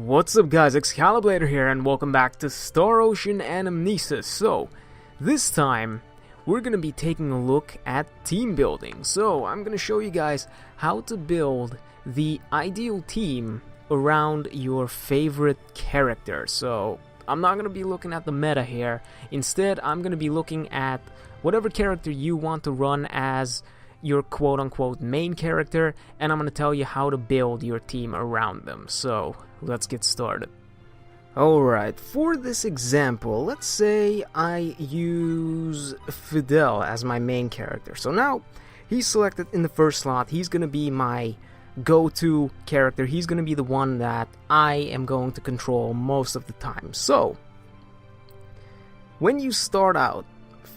What's up guys, Excalibur here and welcome back to Star Ocean Anamnesis. So, this time, we're going to be taking a look at team building. So, I'm going to show you guys how to build the ideal team around your favorite character. So, I'm not going to be looking at the meta here. Instead, I'm going to be looking at whatever character you want to run as your quote-unquote main character, and I'm going to tell you how to build your team around them. So, let's get started. Alright, for this example, let's say I use Fidel as my main character. So now, he's selected in the first slot. He's going to be my go-to character. He's going to be the one that I am going to control most of the time. So, when you start out,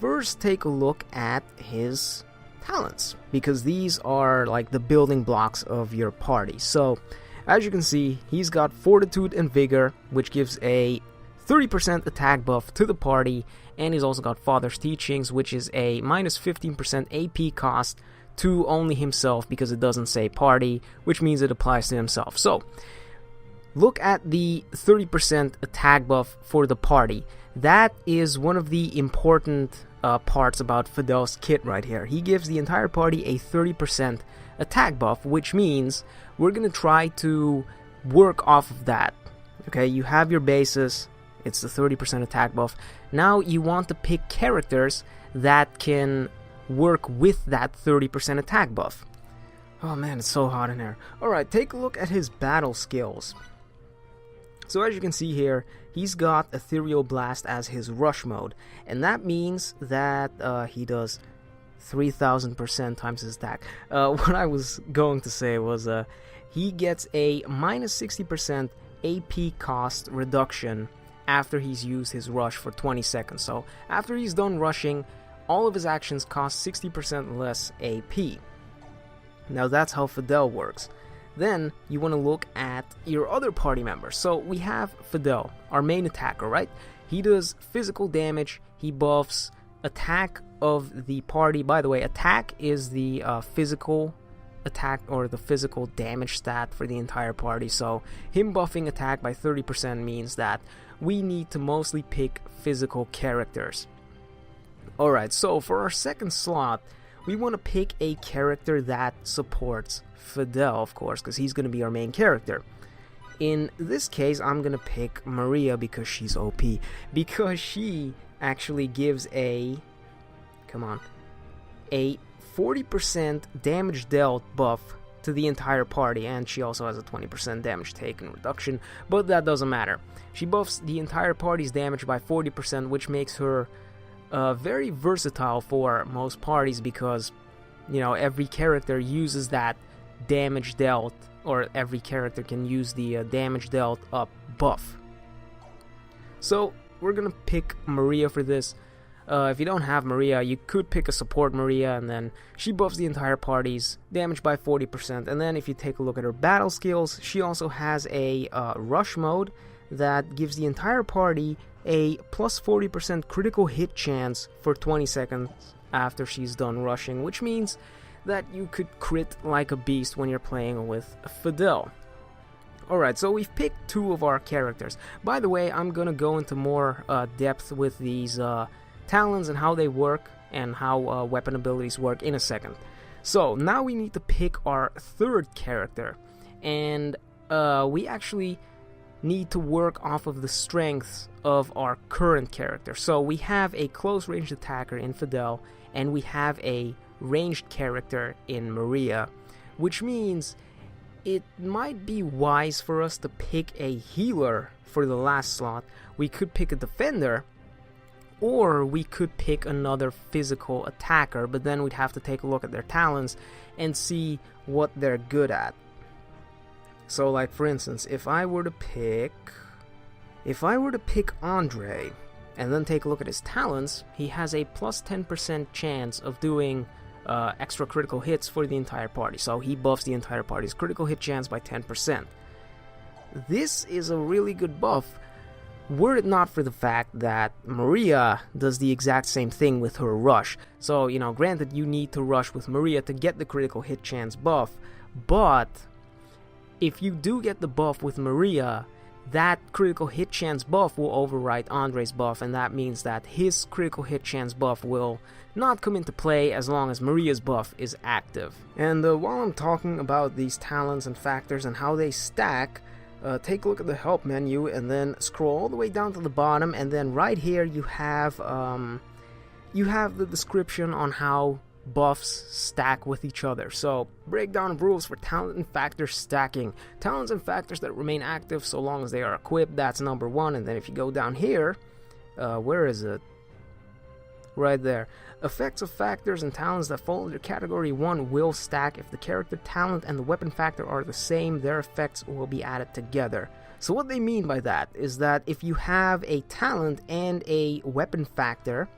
first take a look at his talents, because these are like the building blocks of your party. So, as you can see, he's got Fortitude and Vigor, which gives a 30% attack buff to the party, and he's also got Father's Teachings, which is a minus 15% AP cost to only himself because it doesn't say party, which means it applies to himself. So, look at the 30% attack buff for the party. That is one of the important parts about Fidel's kit right here. He gives the entire party a 30% attack buff, which means we're going to try to work off of that. Okay, you have your basis, it's the 30% attack buff. Now you want to pick characters that can work with that 30% attack buff. Oh man, it's so hot in here. Alright, take a look at his battle skills. So as you can see here, he's got Ethereal Blast as his rush mode, and that means that he does 3000% times his attack. What I was going to say was he gets a minus 60% AP cost reduction after he's used his rush for 20 seconds. So after he's done rushing, all of his actions cost 60% less AP. Now that's how Fidel works. Then you want to look at your other party members. So we have Fidel, our main attacker, right? He does physical damage, he buffs attack of the party. By the way, attack is the physical attack or the physical damage stat for the entire party. So him buffing attack by 30% means that we need to mostly pick physical characters. Alright, so for our second slot, we want to pick a character that supports Fidel, of course, because he's going to be our main character. In this case, I'm going to pick Maria because she's OP. Because she actually gives a 40% damage dealt buff to the entire party, and she also has a 20% damage taken reduction, but that doesn't matter. She buffs the entire party's damage by 40%, which makes her very versatile for most parties because, you know, every character uses that damage dealt, or every character can use the damage dealt up buff. So we're gonna pick Maria for this. If you don't have Maria, you could pick a support Maria, and then she buffs the entire party's damage by 40%. And then if you take a look at her battle skills, she also has a rush mode that gives the entire party a plus 40% critical hit chance for 20 seconds after she's done rushing, which means that you could crit like a beast when you're playing with Fidel. Alright, so we've picked two of our characters. By the way, I'm gonna go into more depth with these talents and how they work and how weapon abilities work in a second. So now we need to pick our third character, and we actually need to work off of the strengths of our current character. So we have a close range attacker in Fidel, and we have a ranged character in Maria, which means it might be wise for us to pick a healer for the last slot. We could pick a defender, or we could pick another physical attacker, but then we'd have to take a look at their talents and see what they're good at. So like for instance, if I were to pick Andre and then take a look at his talents, he has a plus 10% chance of doing extra critical hits for the entire party. So he buffs the entire party's critical hit chance by 10%. This is a really good buff, were it not for the fact that Maria does the exact same thing with her rush. So, you know, granted you need to rush with Maria to get the critical hit chance buff, but if you do get the buff with Maria, that critical hit chance buff will override Andre's buff, and that means that his critical hit chance buff will not come into play as long as Maria's buff is active. And while I'm talking about these talents and factors and how they stack, take a look at the help menu and then scroll all the way down to the bottom, and then right here you have the description on how buffs stack with each other. So, breakdown of rules for talent and factor stacking. Talents and factors that remain active so long as they are equipped, that's number 1. And then if you go down here, where is it? Right there. Effects of factors and talents that fall under category 1 will stack. If the character talent and the weapon factor are the same, their effects will be added together. So what they mean by that is that if you have a talent and a weapon factor,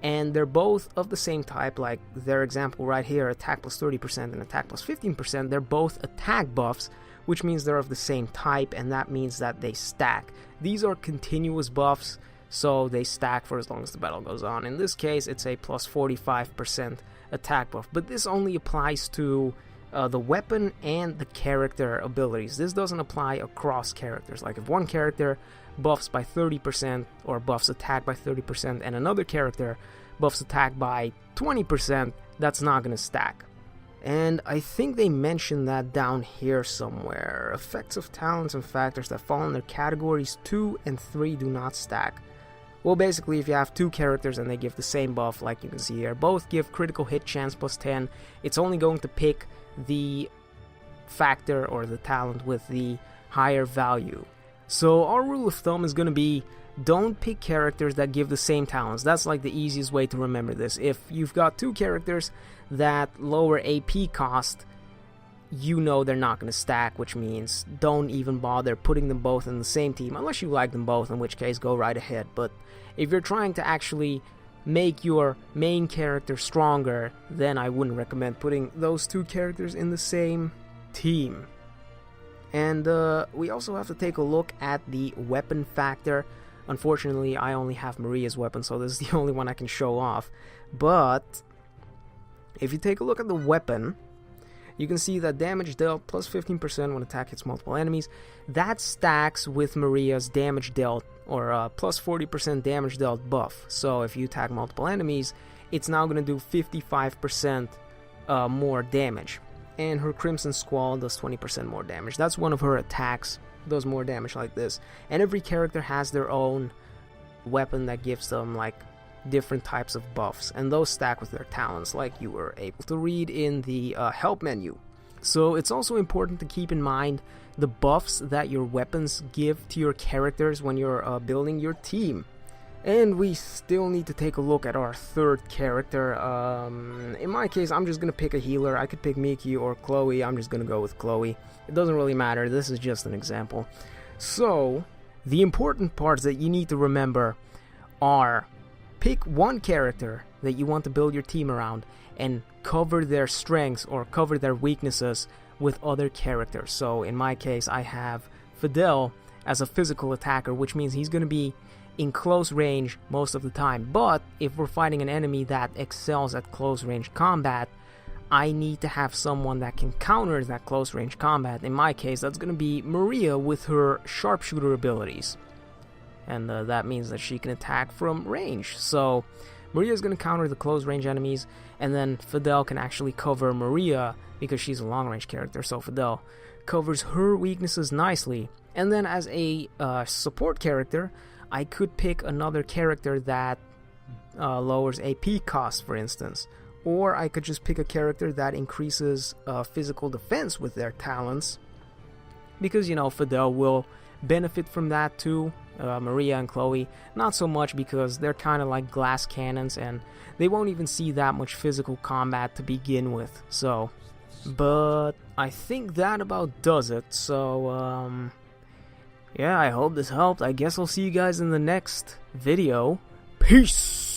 and they're both of the same type, like their example right here, attack plus 30% and attack plus 15%, they're both attack buffs, which means they're of the same type, and that means that they stack. These are continuous buffs, so they stack for as long as the battle goes on. In this case, it's a plus 45% attack buff, but this only applies to the weapon and the character abilities. This doesn't apply across characters. Like if one character buffs by 30% or buffs attack by 30% and another character buffs attack by 20%, that's not going to stack. And I think they mentioned that down here somewhere. Effects of talents and factors that fall under categories 2 and 3 do not stack. Well, basically, if you have two characters and they give the same buff, like you can see here, both give critical hit chance plus 10, it's only going to pick the factor or the talent with the higher value. So our rule of thumb is going to be, don't pick characters that give the same talents. That's like the easiest way to remember this. If you've got two characters that lower AP cost, you know they're not going to stack, which means don't even bother putting them both in the same team, unless you like them both, in which case go right ahead. But if you're trying to actually make your main character stronger, then I wouldn't recommend putting those two characters in the same team. And we also have to take a look at the weapon factor. Unfortunately, I only have Maria's weapon, so this is the only one I can show off. But if you take a look at the weapon, you can see that damage dealt plus 15% when attack hits multiple enemies. That stacks with Maria's damage dealt, or plus 40% damage dealt buff. So if you attack multiple enemies, it's now going to do 55% more damage. And her Crimson Squall does 20% more damage. That's one of her attacks, does more damage like this. And every character has their own weapon that gives them like different types of buffs, and those stack with their talents, like you were able to read in the help menu. So it's also important to keep in mind the buffs that your weapons give to your characters when you're building your team. And we still need to take a look at our third character. In my case, I'm just going to pick a healer. I could pick Miki or Chloe. I'm just going to go with Chloe. It doesn't really matter. This is just an example. So, the important parts that you need to remember are: pick one character that you want to build your team around and cover their strengths or cover their weaknesses with other characters. So, in my case, I have Fidel as a physical attacker, which means he's going to be in close range most of the time. But if we're fighting an enemy that excels at close range combat, I need to have someone that can counter that close range combat. In my case, that's going to be Maria with her sharpshooter abilities. And that means that she can attack from range. So Maria's going to counter the close range enemies, and then Fidel can actually cover Maria because she's a long range character. So Fidel covers her weaknesses nicely. And then as a support character, I could pick another character that lowers AP cost, for instance. Or I could just pick a character that increases physical defense with their talents. Because, you know, Fidel will benefit from that too. Maria and Chloe, not so much, because they're kind of like glass cannons and they won't even see that much physical combat to begin with. So, but I think that about does it. So, yeah, I hope this helped. I guess I'll see you guys in the next video. Peace!